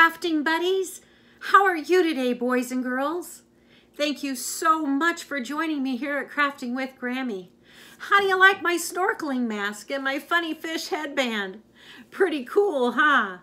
crafting buddies. How are you today, boys and girls? Thank you so much for joining me here at Crafting with Grammy. How do you like my snorkeling mask and my funny fish headband? Pretty cool, huh?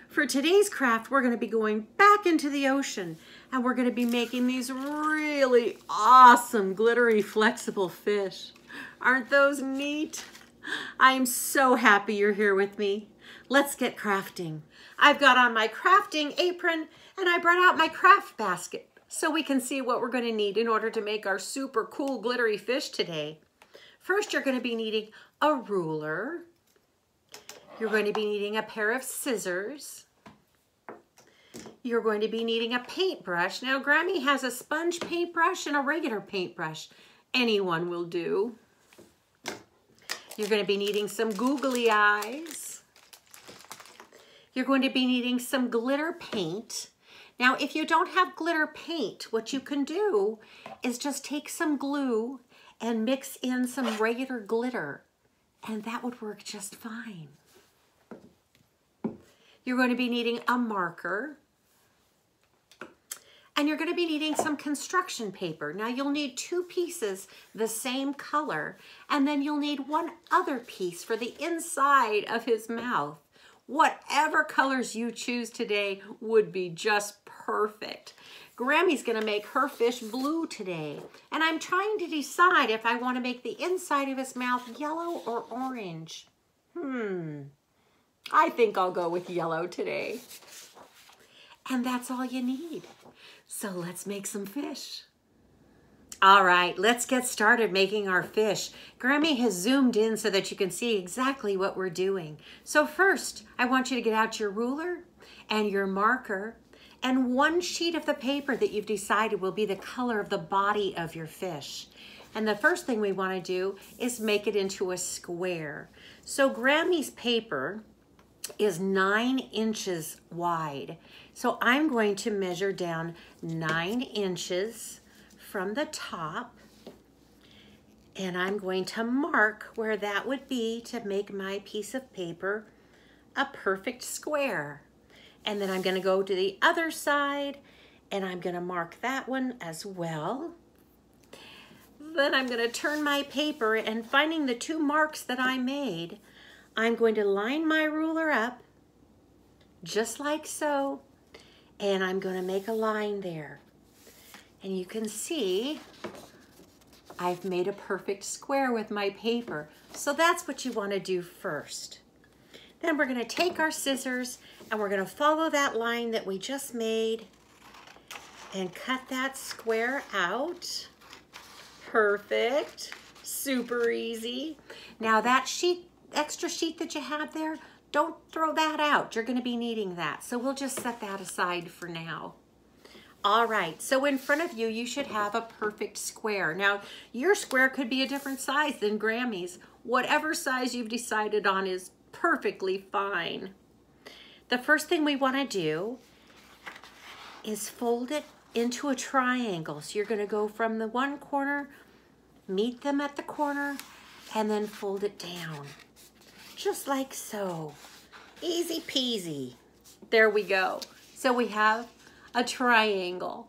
For today's craft, we're going to be going back into the ocean and we're going to be making these really awesome glittery flexible fish. Aren't those neat? I'm so happy you're here with me. Let's get crafting. I've got on my crafting apron and I brought out my craft basket so we can see what we're going to need in order to make our super cool glittery fish today. First, you're going to be needing a ruler. You're going to be needing a pair of scissors. You're going to be needing a paintbrush. Now, Grammy has a sponge paintbrush and a regular paintbrush. Anyone will do. You're going to be needing some googly eyes. You're going to be needing some glitter paint. Now, if you don't have glitter paint, what you can do is just take some glue and mix in some regular glitter, and that would work just fine. You're going to be needing a marker, and you're going to be needing some construction paper. Now, you'll need 2 pieces the same color, and then you'll need one other piece for the inside of his mouth. Whatever colors you choose today would be just perfect. Grammy's going to make her fish blue today, and I'm trying to decide if I want to make the inside of his mouth yellow or orange. I think I'll go with yellow today. And that's all you need. So let's make some fish. All right, let's get started making our fish. Grammy has zoomed in so that you can see exactly what we're doing. So first, I want you to get out your ruler and your marker and one sheet of the paper that you've decided will be the color of the body of your fish. And the first thing we want to do is make it into a square. So Grammy's paper is 9 inches wide. So I'm going to measure down 9 inches from the top, and I'm going to mark where that would be to make my piece of paper a perfect square. And then I'm going to go to the other side and I'm going to mark that one as well. Then I'm going to turn my paper, and finding the 2 marks that I made, I'm going to line my ruler up just like so, and I'm going to make a line there. And you can see I've made a perfect square with my paper. So that's what you want to do first. Then we're going to take our scissors and we're going to follow that line that we just made and cut that square out. Perfect. Super easy. Now that extra sheet that you have there, don't throw that out. You're going to be needing that. So we'll just set that aside for now. All right, so in front of you, you should have a perfect square. Now, your square could be a different size than Grammy's. Whatever size you've decided on is perfectly fine. The first thing we want to do is fold it into a triangle. So you're going to go from the one corner, meet them at the corner, and then fold it down. Just like so. Easy peasy. There we go. So we have a triangle.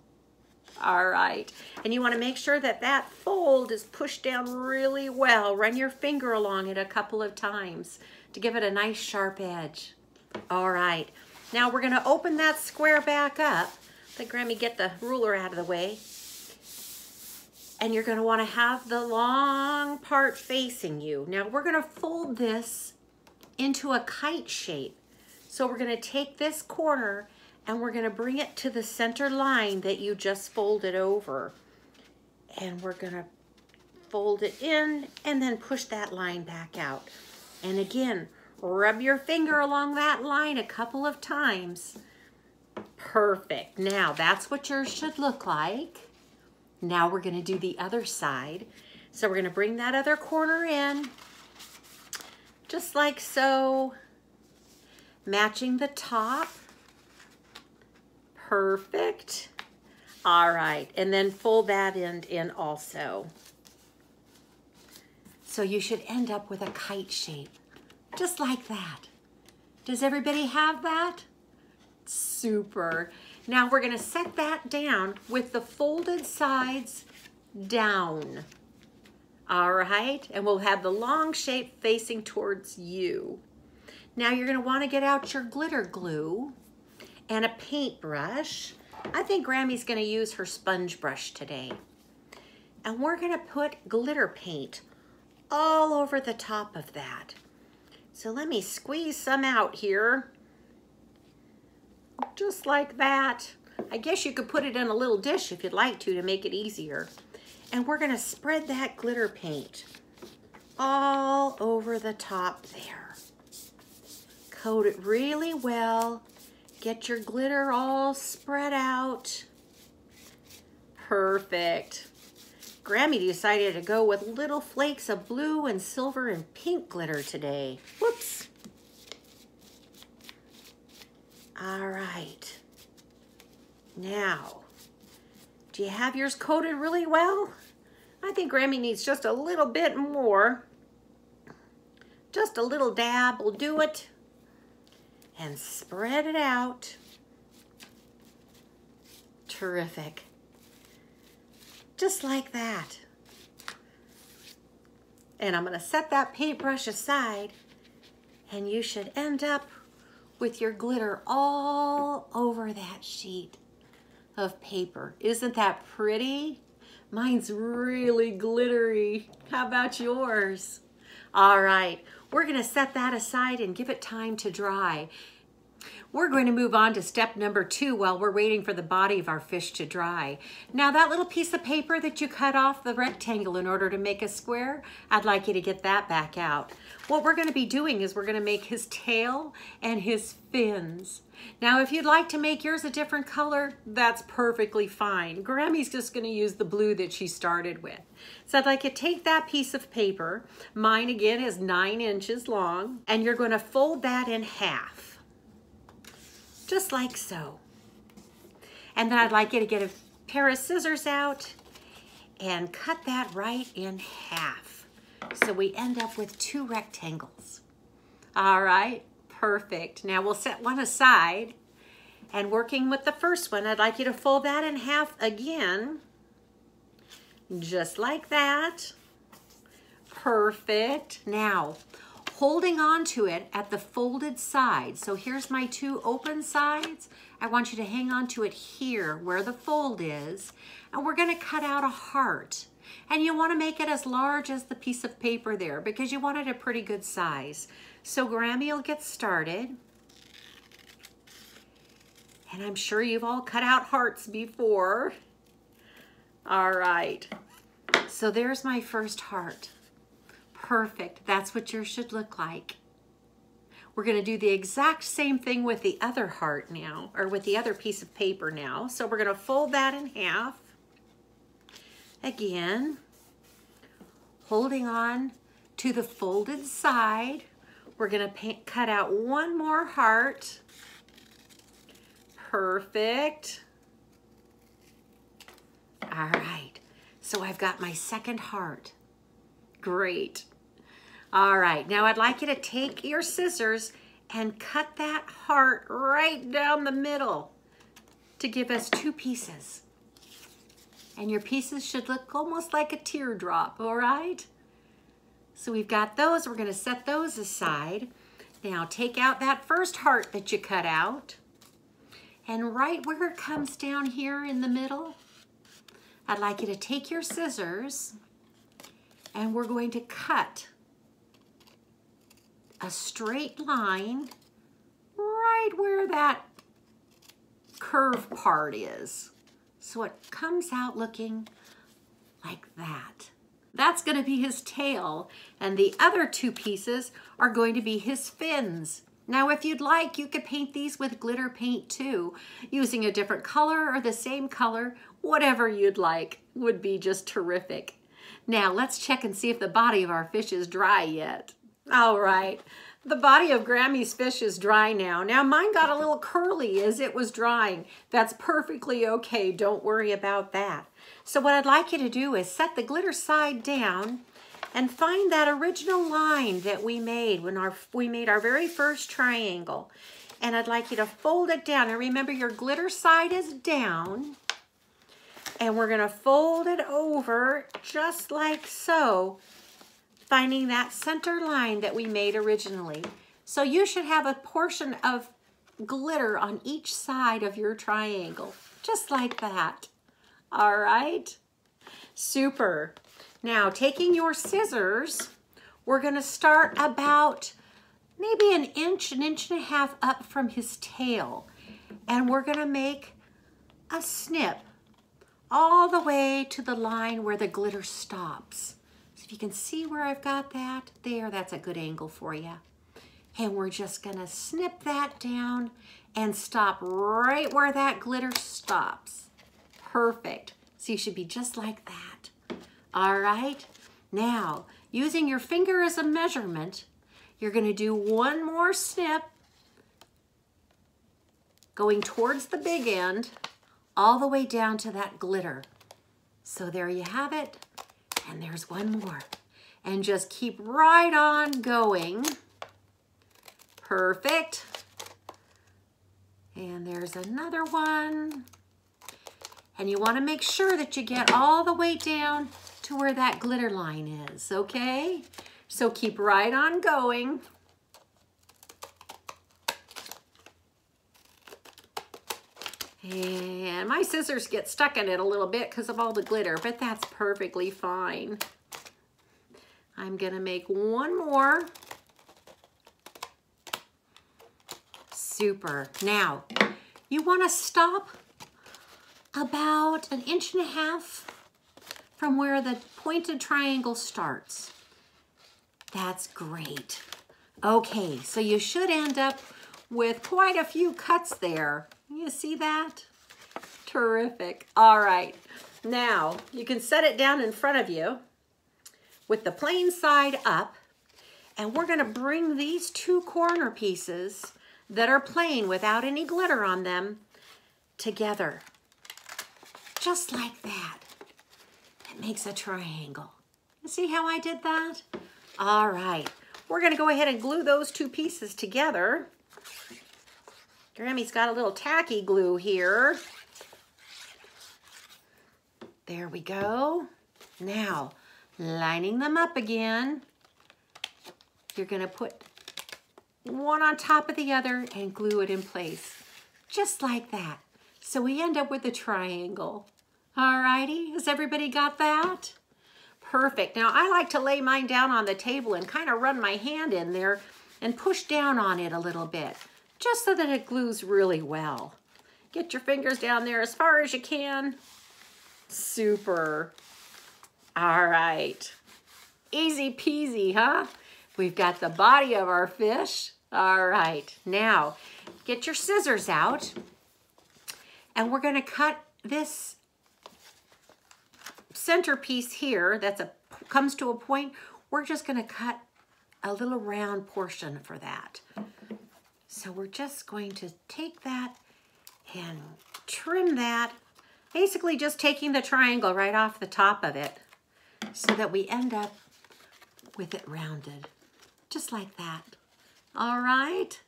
All right, and you want to make sure that that fold is pushed down really well. Run your finger along it a couple of times to give it a nice sharp edge. All right, now we're going to open that square back up. Let Grammy get the ruler out of the way. And you're going to want to have the long part facing you. Now we're going to fold this into a kite shape. So we're going to take this corner and we're going to bring it to the center line that you just folded over. And we're going to fold it in and then push that line back out. And again, rub your finger along that line a couple of times. Perfect. Now that's what yours should look like. Now we're going to do the other side. So we're going to bring that other corner in, just like so, matching the top. Perfect. All right, and then fold that end in also. So you should end up with a kite shape, just like that. Does everybody have that? Super. Now we're gonna set that down with the folded sides down. All right, and we'll have the long shape facing towards you. Now you're gonna wanna get out your glitter glue and a paintbrush. I think Grammy's gonna use her sponge brush today. And we're gonna put glitter paint all over the top of that. So let me squeeze some out here. Just like that. I guess you could put it in a little dish if you'd like to make it easier. And we're gonna spread that glitter paint all over the top there. Coat it really well. Get your glitter all spread out. Perfect. Grammy decided to go with little flakes of blue and silver and pink glitter today. Whoops. All right. Now, do you have yours coated really well? I think Grammy needs just a little bit more. Just a little dab will do it. And spread it out. Terrific. Just like that. And I'm going to set that paintbrush aside, and you should end up with your glitter all over that sheet of paper. Isn't that pretty? Mine's really glittery. How about yours? All right, we're going to set that aside and give it time to dry. We're going to move on to step number 2 while we're waiting for the body of our fish to dry. Now that little piece of paper that you cut off the rectangle in order to make a square, I'd like you to get that back out. What we're going to be doing is we're going to make his tail and his fins. Now if you'd like to make yours a different color, that's perfectly fine. Grammy's just going to use the blue that she started with. So I'd like you to take that piece of paper, mine again is 9 inches long, and you're going to fold that in half. Just like so. And then I'd like you to get a pair of scissors out and cut that right in half. So we end up with 2 rectangles. All right, perfect. Now we'll set one aside, and working with the first one, I'd like you to fold that in half again, just like that. Perfect. Now, holding on to it at the folded side. So here's my 2 open sides. I want you to hang on to it here where the fold is, and we're going to cut out a heart. And you want to make it as large as the piece of paper there because you want it a pretty good size. So Grammy will get started. And I'm sure you've all cut out hearts before. All right. So there's my first heart. Perfect. That's what yours should look like. We're going to do the exact same thing with the other heart now, or with the other piece of paper now. So we're going to fold that in half. Again, holding on to the folded side, we're going to cut out one more heart. Perfect. All right. So I've got my second heart. Great. All right, now I'd like you to take your scissors and cut that heart right down the middle to give us 2 pieces. And your pieces should look almost like a teardrop, all right? So we've got those, we're gonna set those aside. Now take out that first heart that you cut out, and right where it comes down here in the middle, I'd like you to take your scissors, and we're going to cut a straight line right where that curved part is. So it comes out looking like that. That's going to be his tail, and the other 2 pieces are going to be his fins. Now if you'd like, you could paint these with glitter paint too, using a different color or the same color, whatever you'd like would be just terrific. Now let's check and see if the body of our fish is dry yet. All right, the body of Grammy's fish is dry now. Now mine got a little curly as it was drying. That's perfectly okay, don't worry about that. So what I'd like you to do is set the glitter side down and find that original line that we made when we made our very first triangle. And I'd like you to fold it down. And remember, your glitter side is down. And we're gonna fold it over just like so, finding that center line that we made originally. So you should have a portion of glitter on each side of your triangle, just like that. All right, super. Now, taking your scissors, we're gonna start about maybe an inch and a half up from his tail. And we're gonna make a snip all the way to the line where the glitter stops. So if you can see where I've got that, there, that's a good angle for you. And we're just gonna snip that down and stop right where that glitter stops. Perfect. So you should be just like that. All right. Now, using your finger as a measurement, you're gonna do one more snip going towards the big end, all the way down to that glitter. So there you have it, and there's one more. And just keep right on going. Perfect. And there's another one. And you want to make sure that you get all the way down to where that glitter line is, okay? So keep right on going. And my scissors get stuck in it a little bit because of all the glitter, but that's perfectly fine. I'm gonna make one more. Super. Now, you wanna stop about an inch and a half from where the pointed triangle starts. That's great. Okay, so you should end up with quite a few cuts there. You see that? Terrific. All right. Now, you can set it down in front of you with the plain side up, and we're going to bring these two corner pieces that are plain without any glitter on them together. Just like that. It makes a triangle. You see how I did that? All right. We're going to go ahead and glue those two pieces together. Grammy's got a little tacky glue here. There we go. Now, lining them up again. You're gonna put one on top of the other and glue it in place. Just like that. So we end up with a triangle. All righty, has everybody got that? Perfect. Now I like to lay mine down on the table and kind of run my hand in there and push down on it a little bit, just so that it glues really well. Get your fingers down there as far as you can. Super. All right. Easy peasy, huh? We've got the body of our fish. All right. Now, get your scissors out, and we're going to cut this centerpiece here comes to a point. We're just going to cut a little round portion for that. So we're just going to take that and trim that, basically just taking the triangle right off the top of it so that we end up with it rounded, just like that. All right,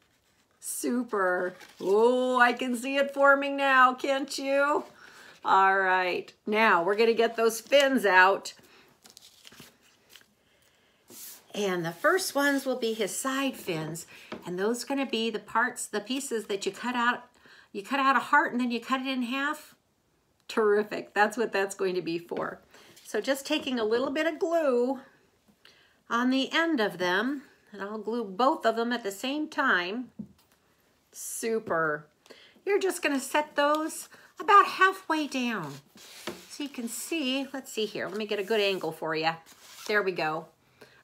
super. Oh, I can see it forming now, can't you? All right, now we're gonna get those fins out. And the first ones will be his side fins, and those are going to be the parts, the pieces that you cut out. You cut out a heart and then you cut it in half. Terrific. That's what that's going to be for. So just taking a little bit of glue on the end of them, and I'll glue both of them at the same time. Super. You're just going to set those about halfway down. So you can see, let's see here. Let me get a good angle for you. There we go.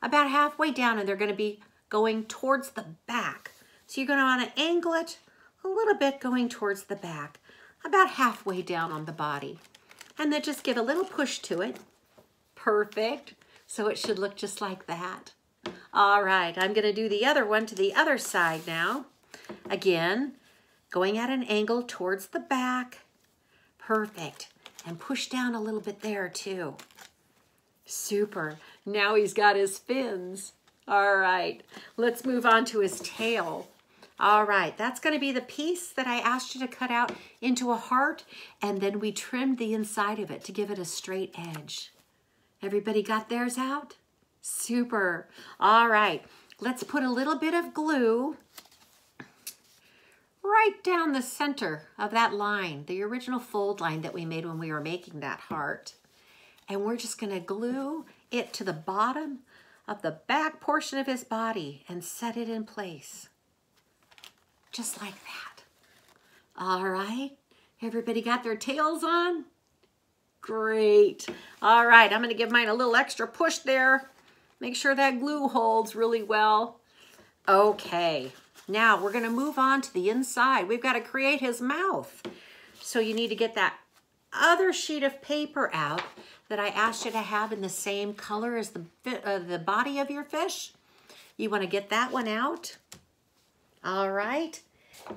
About halfway down, and they're going to be going towards the back. So you're going to want to angle it a little bit going towards the back, about halfway down on the body. And then just give a little push to it. Perfect. So it should look just like that. All right, I'm going to do the other one to the other side now. Again, going at an angle towards the back. Perfect. And push down a little bit there too. Super. Now he's got his fins. All right, let's move on to his tail. All right, that's going to be the piece that I asked you to cut out into a heart, and then we trimmed the inside of it to give it a straight edge. Everybody got theirs out? Super. All right, let's put a little bit of glue right down the center of that line, the original fold line that we made when we were making that heart. And we're just going to glue it to the bottom of the back portion of his body and set it in place. Just like that. All right, everybody got their tails on? Great. All right, I'm gonna give mine a little extra push there. Make sure that glue holds really well. Okay, now we're gonna move on to the inside. We've got to create his mouth. So you need to get that other sheet of paper out that I asked you to have in the same color as the body of your fish. You wanna get that one out. All right,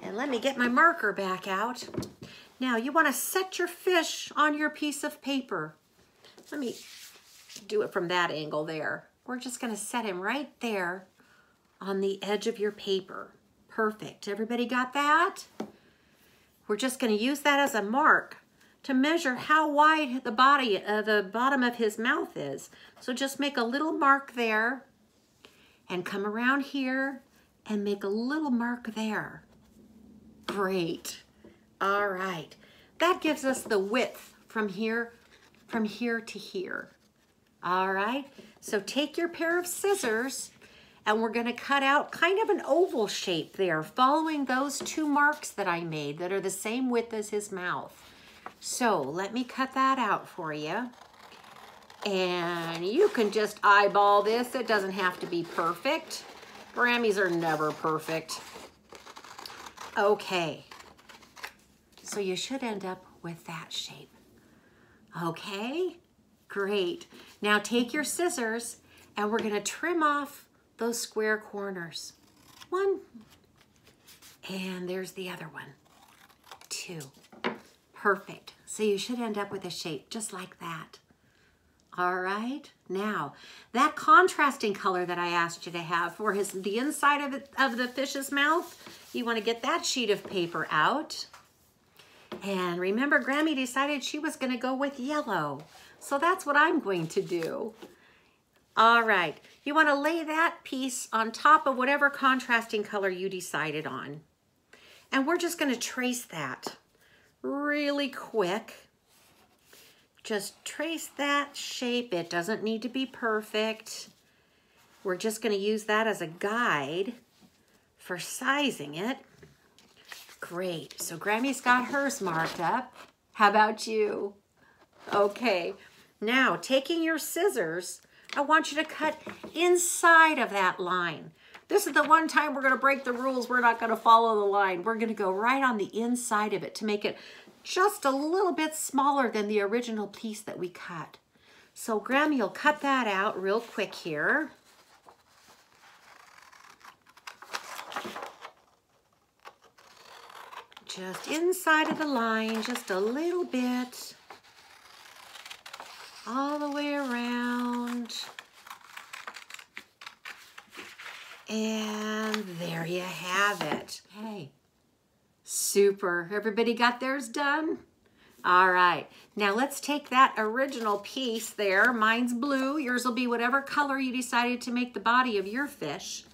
and let me get my marker back out. Now you want to set your fish on your piece of paper. Let me do it from that angle there. We're just going to set him right there on the edge of your paper. Perfect. Everybody got that? We're just going to use that as a mark to measure how wide the bottom of his mouth is. So just make a little mark there and come around here and make a little mark there. Great. All right. That gives us the width from here to here. All right. So take your pair of scissors and we're going to cut out kind of an oval shape there, following those two marks that I made that are the same width as his mouth. So let me cut that out for you. And you can just eyeball this. It doesn't have to be perfect. Grammys are never perfect. Okay, so you should end up with that shape. Okay, great. Now take your scissors and we're gonna trim off those square corners. One, and there's the other one. Two, perfect. So you should end up with a shape just like that. All right, now that contrasting color that I asked you to have for the inside of the fish's mouth, you want to get that sheet of paper out. And remember, Grammy decided she was going to go with yellow. So that's what I'm going to do. All right, you want to lay that piece on top of whatever contrasting color you decided on. And we're just going to trace that really quick. Just trace that shape. It doesn't need to be perfect. We're just going to use that as a guide for sizing it. Great. So Grammy's got hers marked up. How about you? Okay. Now, taking your scissors, I want you to cut inside of that line. This is the one time we're going to break the rules. We're not going to follow the line. We're going to go right on the inside of it to make it just a little bit smaller than the original piece that we cut. So Grammy will cut that out real quick here. Just inside of the line, just a little bit. All the way around. And there you have it. Hey. Super. Everybody got theirs done? All right. Now let's take that original piece there. Mine's blue. Yours will be whatever color you decided to make the body of your fish.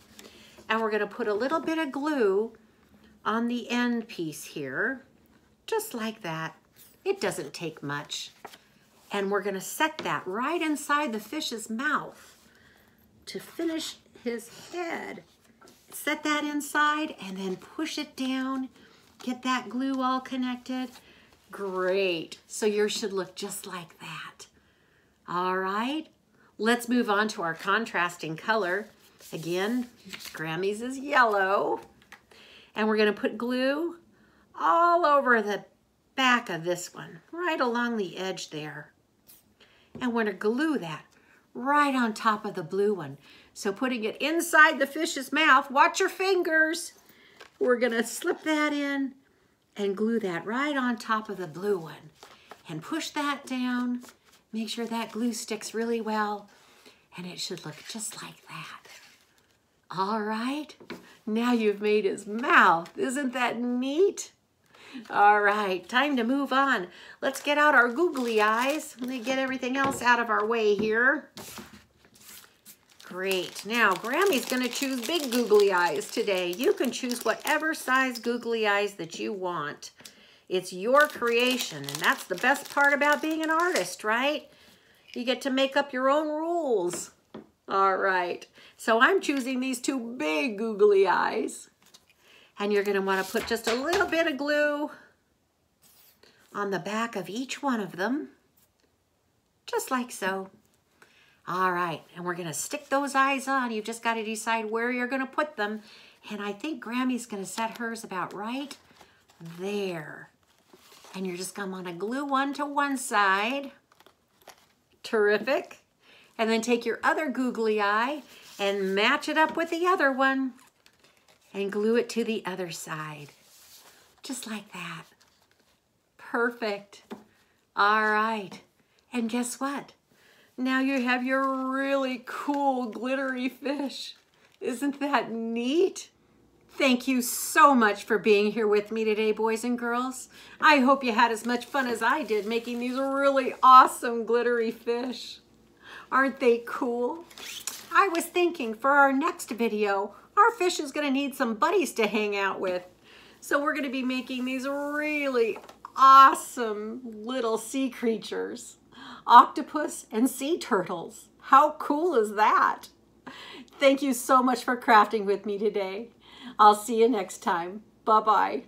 And we're going to put a little bit of glue on the end piece here. Just like that. It doesn't take much. And we're going to set that right inside the fish's mouth to finish his head. Set that inside and then push it down. Get that glue all connected. Great. So yours should look just like that. All right. Let's move on to our contrasting color. Again, Grammy's is yellow. And we're going to put glue all over the back of this one, right along the edge there. And we're going to glue that right on top of the blue one. So putting it inside the fish's mouth, watch your fingers. We're going to slip that in and glue that right on top of the blue one. And push that down. Make sure that glue sticks really well. And it should look just like that. All right, now you've made his mouth. Isn't that neat? All right, time to move on. Let's get out our googly eyes. Let me get everything else out of our way here. Great. Now, Grammy's going to choose big googly eyes today. You can choose whatever size googly eyes that you want. It's your creation, and that's the best part about being an artist, right? You get to make up your own rules. All right. So I'm choosing these two big googly eyes. And you're going to want to put just a little bit of glue on the back of each one of them. Just like so. All right. And we're going to stick those eyes on. You've just got to decide where you're going to put them. And I think Grammy's going to set hers about right there. And you're just going to want to glue one to one side. Terrific. And then take your other googly eye and match it up with the other one and glue it to the other side. Just like that. Perfect. All right. And guess what? Now you have your really cool glittery fish. Isn't that neat? Thank you so much for being here with me today, boys and girls. I hope you had as much fun as I did making these really awesome glittery fish. Aren't they cool? I was thinking for our next video, our fish is going to need some buddies to hang out with. So we're going to be making these really awesome little sea creatures. Octopus and sea turtles. How cool is that? Thank you so much for crafting with me today. I'll see you next time. Bye-bye.